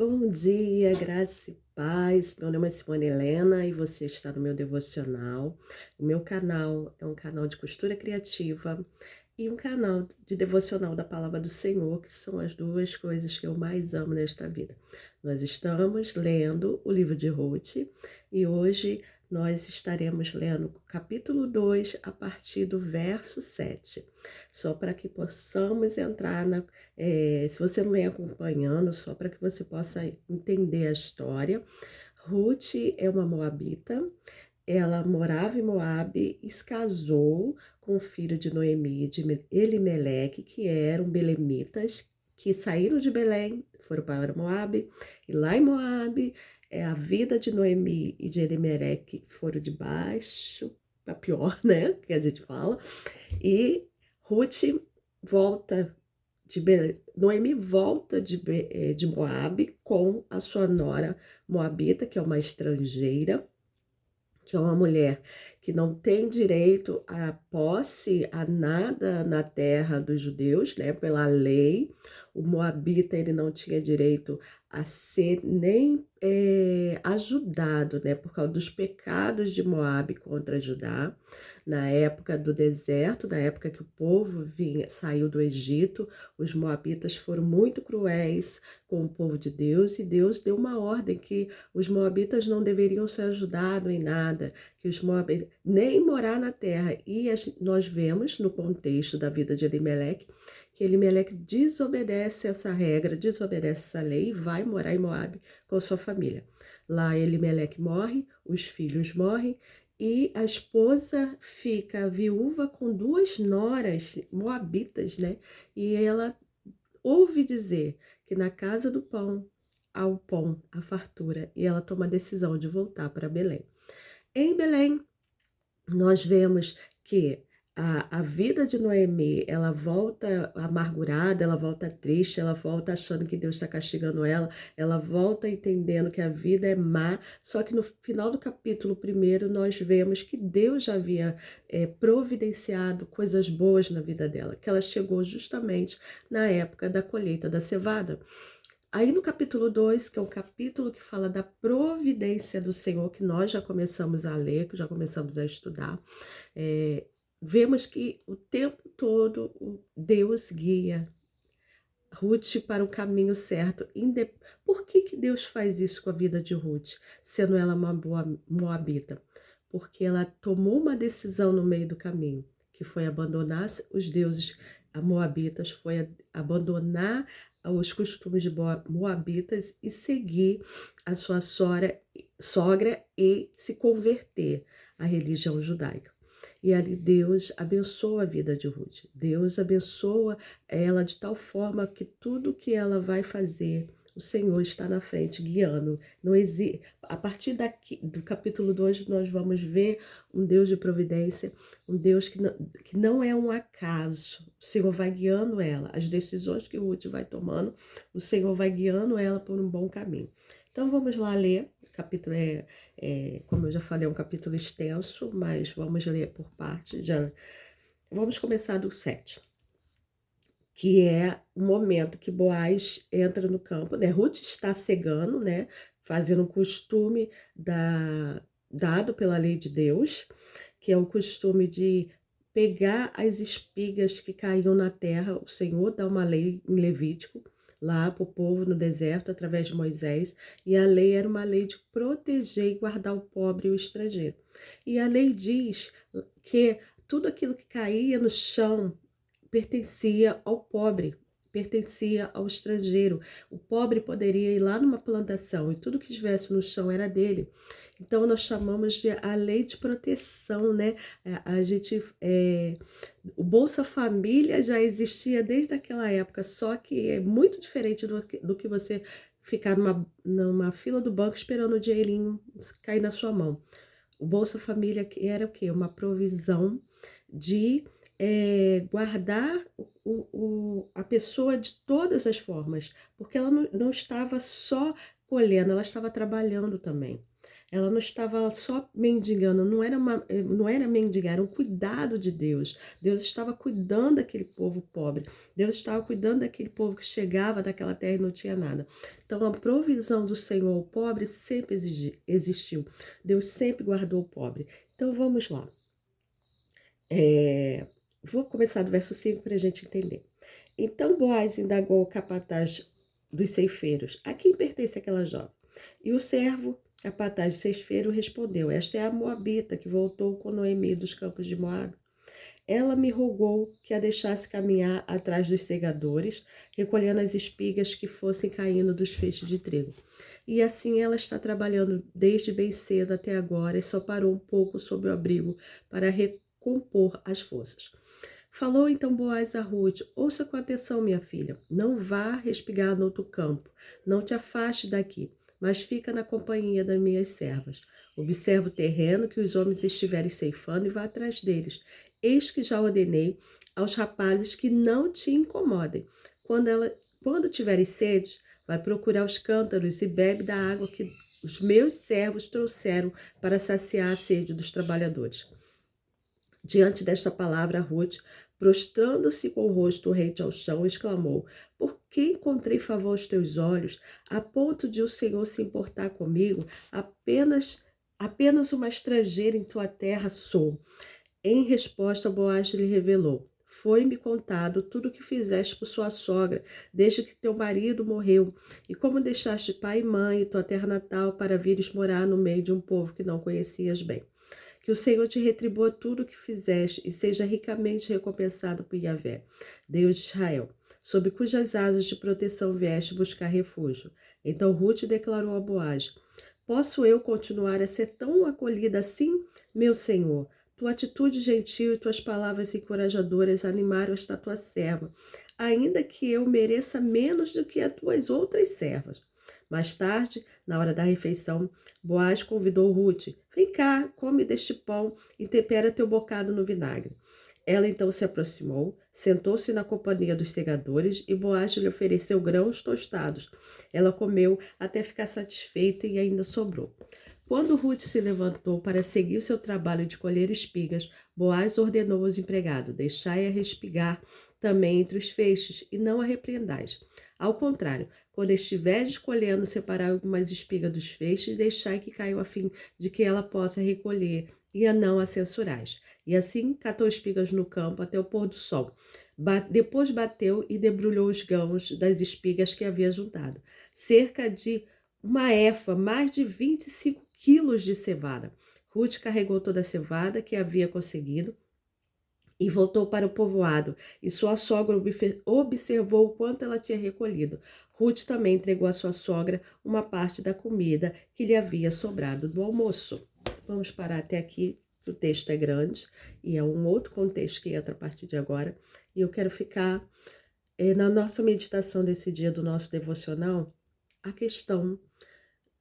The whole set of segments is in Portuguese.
Bom dia, graça e paz. Meu nome é Simone Helena e você está no meu devocional. O meu canal é um canal de costura criativa e um canal de devocional da Palavra do Senhor, que são as duas coisas que eu mais amo nesta vida. Nós estamos lendo o livro de Ruth e hoje nós estaremos lendo o capítulo 2 a partir do verso 7, só para que possamos entrar se você não vem acompanhando, só para que você possa entender a história. Ruth é uma moabita, ela morava em Moabe e se casou com o filho de Noemi, de Elimeleque, que eram belemitas, que saíram de Belém, foram para Moabe, e lá em Moabe, a vida de Noemi e de Elimeleque foram de baixo para pior, né, que a gente fala, e Ruth volta Noemi volta de Moabe com a sua nora moabita, que é uma estrangeira, que é uma mulher que não tem direito à posse, a nada na terra dos judeus, né? Pela lei, o moabita ele não tinha direito a ser nem ajudado, né? Por causa dos pecados de Moabe contra Judá, na época do deserto, na época que o povo saiu do Egito, os moabitas foram muito cruéis com o povo de Deus e Deus deu uma ordem que os moabitas não deveriam ser ajudados em nada, que os moabitas nem morar na terra. E nós vemos no contexto da vida de Elimeleque que Elimeleque desobedece essa regra, desobedece essa lei e vai morar em Moabe com sua família. Lá Elimeleque morre, os filhos morrem e a esposa fica viúva com duas noras moabitas, né? E ela ouve dizer que na casa do pão há o pão, a fartura, e ela toma a decisão de voltar para Belém. Em Belém, nós vemos que a vida de Noemi, ela volta amargurada, ela volta triste, ela volta achando que Deus está castigando ela volta entendendo que a vida é má, só que no final do capítulo 1 nós vemos que Deus já havia providenciado coisas boas na vida dela, que ela chegou justamente na época da colheita da cevada. Aí no capítulo 2, que é um capítulo que fala da providência do Senhor, que nós já começamos a ler, que já começamos a estudar, vemos que o tempo todo Deus guia Ruth para o caminho certo. Por que Deus faz isso com a vida de Ruth, sendo ela uma boa moabita? Porque ela tomou uma decisão no meio do caminho, que foi abandonar os deuses moabitas, foi abandonar os costumes de moabitas e seguir a sua sogra e se converter à religião judaica. E ali Deus abençoa a vida de Ruth. Deus abençoa ela de tal forma que tudo que ela vai fazer, o Senhor está na frente, guiando. Não existe. A partir do capítulo 2, nós vamos ver um Deus de providência, um Deus que não é um acaso. O Senhor vai guiando ela. As decisões que Ruth vai tomando, o Senhor vai guiando ela por um bom caminho. Então vamos lá ler. O capítulo como eu já falei, é um capítulo extenso, mas vamos ler por parte. Vamos começar do 7, que é o momento que Boaz entra no campo, né? Ruth está cegando, né? Fazendo um costume dado pela lei de Deus, que é o costume de pegar as espigas que caíam na terra. O Senhor dá uma lei em Levítico, lá para o povo no deserto, através de Moisés, e a lei era uma lei de proteger e guardar o pobre e o estrangeiro. E a lei diz que tudo aquilo que caía no chão pertencia ao pobre, pertencia ao estrangeiro. O pobre poderia ir lá numa plantação e tudo que estivesse no chão era dele. Então nós chamamos de a lei de proteção, né? A gente, o Bolsa Família já existia desde aquela época, só que é muito diferente do que você ficar numa fila do banco esperando o dinheirinho cair na sua mão. O Bolsa Família era o quê? Uma provisão de guardar a pessoa de todas as formas, porque ela não estava só colhendo, ela estava trabalhando também. Ela não estava só mendigando, não era mendigar, era um cuidado de Deus. Deus estava cuidando daquele povo pobre. Deus estava cuidando daquele povo que chegava daquela terra e não tinha nada. Então, a provisão do Senhor ao pobre sempre existiu. Deus sempre guardou o pobre. Então, vamos lá. Vou começar do verso 5 para a gente entender. Então Boaz indagou o capataz dos ceifeiros: a quem pertence aquela jovem? E o servo, capataz dos ceifeiros, respondeu: esta é a moabita que voltou com Noemi dos campos de Moabe. Ela me rogou que a deixasse caminhar atrás dos segadores, recolhendo as espigas que fossem caindo dos feixes de trigo. E assim ela está trabalhando desde bem cedo até agora e só parou um pouco sob o abrigo para recompor as forças. Falou então Boaz a Ruth: ouça com atenção, minha filha, não vá respigar no outro campo, não te afaste daqui, mas fica na companhia das minhas servas. Observa o terreno que os homens estiverem ceifando e vá atrás deles. Eis que já ordenei aos rapazes que não te incomodem. Quando tiveres sede, vai procurar os cântaros e bebe da água que os meus servos trouxeram para saciar a sede dos trabalhadores. Diante desta palavra, Ruth, prostrando-se com o rosto rente ao chão, exclamou: por que encontrei favor aos teus olhos, a ponto de o Senhor se importar comigo? Apenas uma estrangeira em tua terra sou. Em resposta, Boaz lhe revelou: foi-me contado tudo o que fizeste por sua sogra, desde que teu marido morreu, e como deixaste pai e mãe e tua terra natal para vires morar no meio de um povo que não conhecias bem. Que o Senhor te retribua tudo o que fizeste e seja ricamente recompensado por Yahvé, Deus de Israel, sob cujas asas de proteção vieste buscar refúgio. Então Ruth declarou a Boaz: posso eu continuar a ser tão acolhida assim, meu senhor? Tua atitude gentil e tuas palavras encorajadoras animaram esta tua serva, ainda que eu mereça menos do que as tuas outras servas. Mais tarde, na hora da refeição, Boaz convidou Ruth: vem cá, come deste pão e tempera teu bocado no vinagre. Ela então se aproximou, sentou-se na companhia dos segadores e Boaz lhe ofereceu grãos tostados. Ela comeu até ficar satisfeita e ainda sobrou. Quando Ruth se levantou para seguir o seu trabalho de colher espigas, Boaz ordenou aos empregados: deixai-a respigar também entre os feixes e não a repreendais. Ao contrário, quando estiveres colhendo, separai algumas espigas dos feixes, deixai que caiam a fim de que ela possa recolher, e a não a censurais. E assim catou espigas no campo até o pôr do sol. Depois bateu e debrulhou os grãos das espigas que havia juntado. Cerca de uma efa, mais de 25 quilos de cevada. Ruth carregou toda a cevada que havia conseguido e voltou para o povoado, e sua sogra observou o quanto ela tinha recolhido. Ruth também entregou à sua sogra uma parte da comida que lhe havia sobrado do almoço. Vamos parar até aqui, o texto é grande, e é um outro contexto que entra a partir de agora, e eu quero ficar na nossa meditação desse dia do nosso devocional, a questão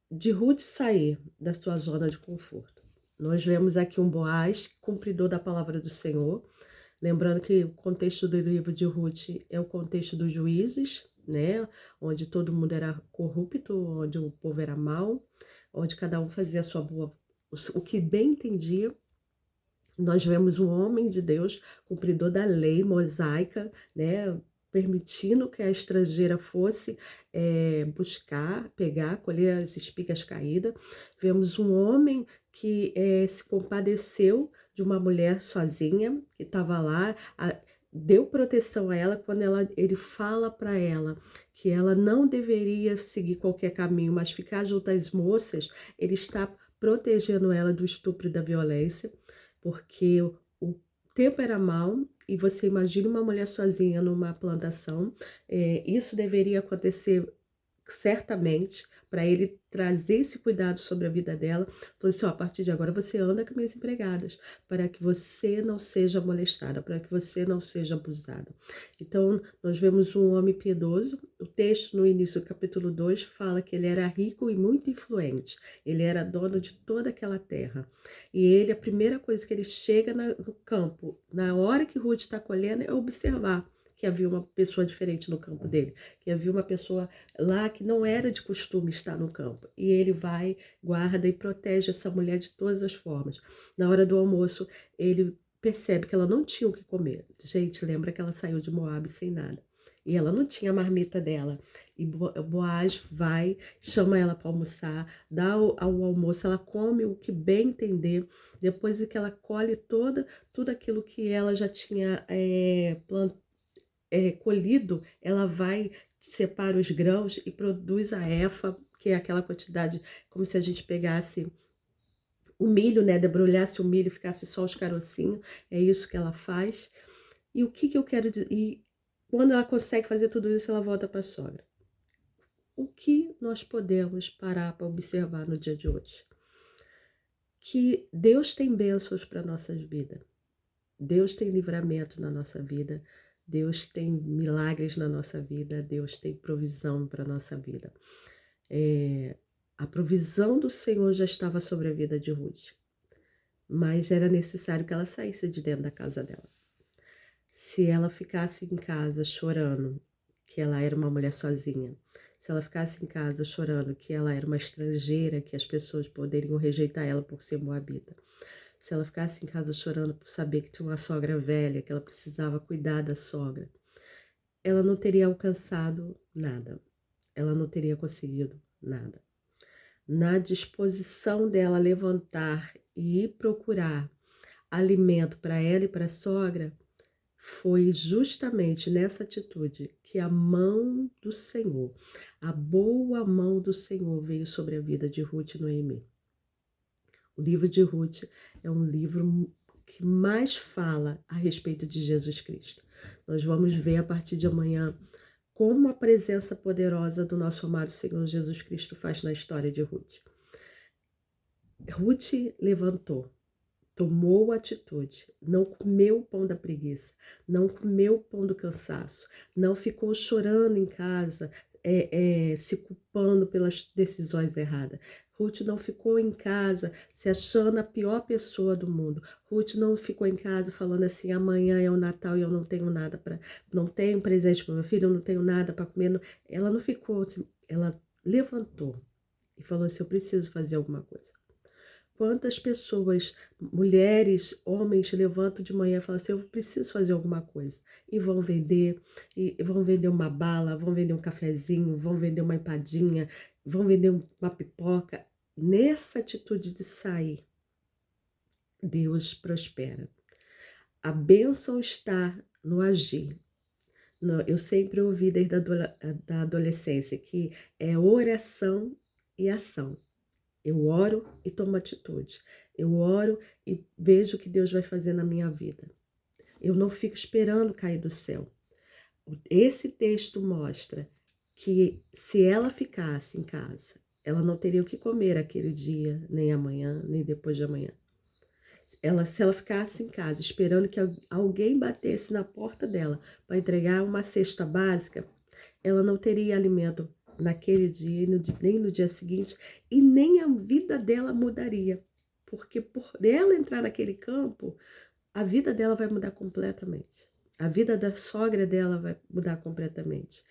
de Ruth sair da sua zona de conforto. Nós vemos aqui um Boaz, cumpridor da palavra do Senhor. Lembrando que o contexto do livro de Ruth é o contexto dos juízes, né? Onde todo mundo era corrupto, onde o povo era mau, onde cada um fazia a sua boa, o que bem entendia. Nós vemos um homem de Deus, cumpridor da lei mosaica, né? Permitindo que a estrangeira fosse buscar, pegar, colher as espigas caídas. Vemos um homem que se compadeceu de uma mulher sozinha, que estava lá, deu proteção a ela quando ele fala para ela que ela não deveria seguir qualquer caminho, mas ficar junto às moças. Ele está protegendo ela do estupro e da violência, porque o tempo era mau, e você imagina uma mulher sozinha numa plantação, isso deveria acontecer certamente, para ele trazer esse cuidado sobre a vida dela. Falou assim: ó, a partir de agora você anda com minhas empregadas, para que você não seja molestada, para que você não seja abusada. Então, nós vemos um homem piedoso. O texto no início do capítulo 2 fala que ele era rico e muito influente. Ele era dono de toda aquela terra. E ele, a primeira coisa que ele chega no campo, na hora que Ruth está colhendo, é observar que havia uma pessoa diferente no campo dele, que havia uma pessoa lá que não era de costume estar no campo. E ele vai, guarda e protege essa mulher de todas as formas. Na hora do almoço, ele percebe que ela não tinha o que comer. Gente, lembra que ela saiu de Moabe sem nada. E ela não tinha a marmita dela. E Boaz vai, chama ela para almoçar, dá ao almoço, ela come o que bem entender. Depois que ela colhe tudo aquilo que ela já tinha colhido, ela vai, separa os grãos e produz a efa, que é aquela quantidade, como se a gente pegasse o milho, né, debrulhasse o milho e ficasse só os carocinhos. É isso que ela faz. E o que eu quero dizer? E quando ela consegue fazer tudo isso, ela volta para a sogra. O que nós podemos parar para observar no dia de hoje? Que Deus tem bênçãos para nossas vidas. Deus tem livramento na nossa vida. Deus tem milagres na nossa vida. Deus tem provisão para a nossa vida. A provisão do Senhor já estava sobre a vida de Ruth. Mas era necessário que ela saísse de dentro da casa dela. Se ela ficasse em casa chorando que ela era uma mulher sozinha, se ela ficasse em casa chorando que ela era uma estrangeira, que as pessoas poderiam rejeitar ela por ser moabita, se ela ficasse em casa chorando por saber que tinha uma sogra velha, que ela precisava cuidar da sogra, ela não teria alcançado nada, ela não teria conseguido nada. Na disposição dela levantar e ir procurar alimento para ela e para a sogra, foi justamente nessa atitude que a mão do Senhor, a boa mão do Senhor veio sobre a vida de Ruth e Noemi. O livro de Ruth é um livro que mais fala a respeito de Jesus Cristo. Nós vamos ver a partir de amanhã como a presença poderosa do nosso amado Senhor Jesus Cristo faz na história de Ruth. Ruth levantou, tomou atitude, não comeu o pão da preguiça, não comeu o pão do cansaço, não ficou chorando em casa, se culpando pelas decisões erradas. Ruth não ficou em casa se achando a pior pessoa do mundo. Ruth não ficou em casa falando assim, amanhã é o Natal e eu não tenho nada para, não tenho presente para meu filho, eu não tenho nada para comer. Ela não ficou assim, ela levantou e falou assim, eu preciso fazer alguma coisa. Quantas pessoas, mulheres, homens, levantam de manhã e falam assim, eu preciso fazer alguma coisa. E vão vender uma bala, vão vender um cafezinho, vão vender uma empadinha, vão vender uma pipoca. Nessa atitude de sair, Deus prospera. A bênção está no agir. Eu sempre ouvi desde a adolescência que é oração e ação. Eu oro e tomo atitude. Eu oro e vejo o que Deus vai fazer na minha vida. Eu não fico esperando cair do céu. Esse texto mostra que se ela ficasse em casa, ela não teria o que comer aquele dia, nem amanhã, nem depois de amanhã. Se ela ficasse em casa esperando que alguém batesse na porta dela para entregar uma cesta básica, ela não teria alimento naquele dia, nem no dia seguinte, e nem a vida dela mudaria. Porque por ela entrar naquele campo, a vida dela vai mudar completamente. A vida da sogra dela vai mudar completamente.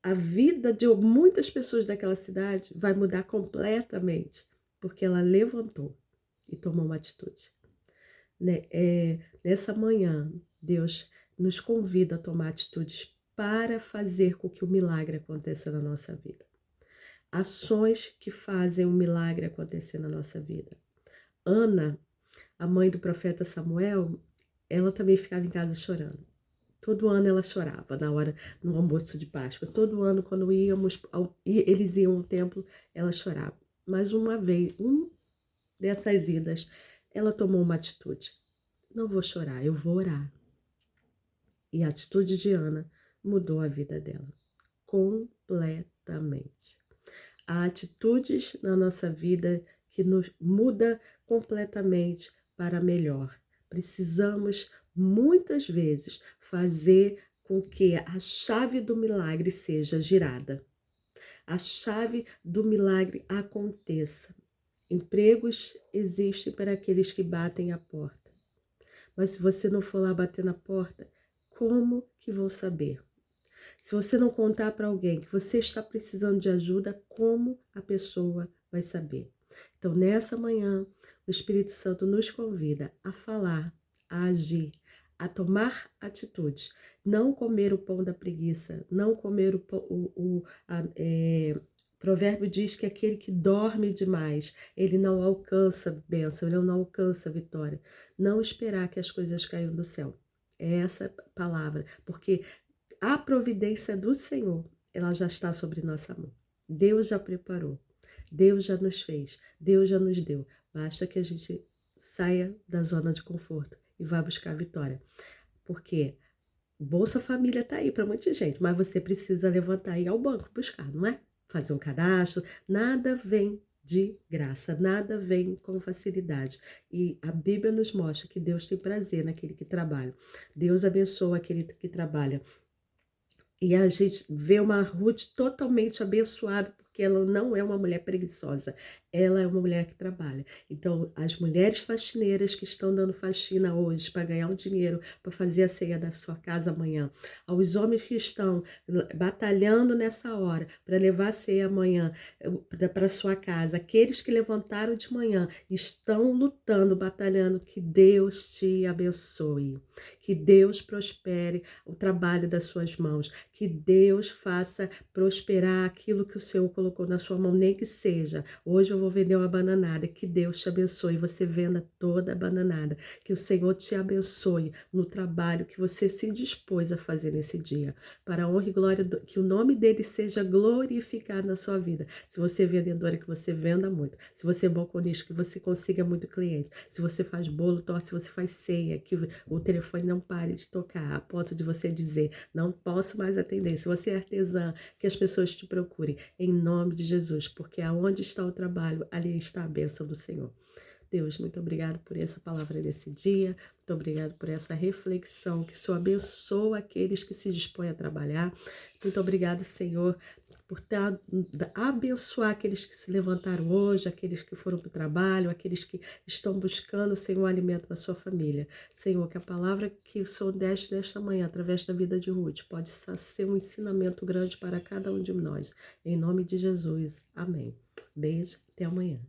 A vida de muitas pessoas daquela cidade vai mudar completamente, porque ela levantou e tomou uma atitude. Nessa manhã, Deus nos convida a tomar atitudes para fazer com que o milagre aconteça na nossa vida. Ações que fazem o milagre acontecer na nossa vida. Ana, a mãe do profeta Samuel, ela também ficava em casa chorando. Todo ano ela chorava no almoço de Páscoa. Todo ano, quando eles iam ao templo, ela chorava. Mas uma vez, dessas idas, ela tomou uma atitude. Não vou chorar, eu vou orar. E a atitude de Ana mudou a vida dela completamente. Há atitudes na nossa vida que nos muda completamente para melhor. Precisamos muitas vezes fazer com que a chave do milagre seja girada. A chave do milagre aconteça. Empregos existem para aqueles que batem a porta. Mas se você não for lá bater na porta, como que vou saber? Se você não contar para alguém que você está precisando de ajuda, como a pessoa vai saber? Então, nessa manhã, o Espírito Santo nos convida a falar, a agir, a tomar atitudes. Não comer o pão da preguiça, não comer provérbio diz que aquele que dorme demais, ele não alcança bênção, ele não alcança vitória. Não esperar que as coisas caiam do céu. É essa palavra, porque a providência do Senhor, ela já está sobre nossa mão. Deus já preparou. Deus já nos fez. Deus já nos deu. Basta que a gente saia da zona de conforto e vá buscar a vitória. Porque Bolsa Família está aí para muita gente, mas você precisa levantar e ir ao banco buscar, não é? Fazer um cadastro. Nada vem de graça, nada vem com facilidade. E a Bíblia nos mostra que Deus tem prazer naquele que trabalha. Deus abençoa aquele que trabalha. E a gente vê uma Ruth totalmente abençoada, porque ela não é uma mulher preguiçosa, ela é uma mulher que trabalha. Então, as mulheres faxineiras que estão dando faxina hoje para ganhar um dinheiro para fazer a ceia da sua casa amanhã, aos homens que estão batalhando nessa hora para levar a ceia amanhã para sua casa, aqueles que levantaram de manhã estão lutando, batalhando, que Deus te abençoe, que Deus prospere o trabalho das suas mãos, que Deus faça prosperar aquilo que o Senhor colocou na sua mão, nem que seja. Hoje eu vou vender uma bananada, que Deus te abençoe, você venda toda a bananada, que o Senhor te abençoe no trabalho que você se dispôs a fazer nesse dia, para a honra e glória, que o nome dele seja glorificado na sua vida. Se você é vendedora, que você venda muito. Se você é balconista, que você consiga muito cliente. Se você faz bolo, torce, se você faz ceia, que o telefone não pare de tocar, a ponto de você dizer, não posso mais atender. Se você é artesã, que as pessoas te procurem, em nome de Jesus, porque aonde está o trabalho, ali está a bênção do Senhor. Deus, muito obrigado por essa palavra desse dia, muito obrigado por essa reflexão, que o Senhor abençoa aqueles que se dispõem a trabalhar. Muito obrigado, Senhor, por abençoar aqueles que se levantaram hoje, aqueles que foram para o trabalho, aqueles que estão buscando, Senhor, alimento para a sua família. Senhor, que a palavra que o Senhor deste nesta manhã, através da vida de Ruth, pode ser um ensinamento grande para cada um de nós. Em nome de Jesus. Amém. Beijo, até amanhã.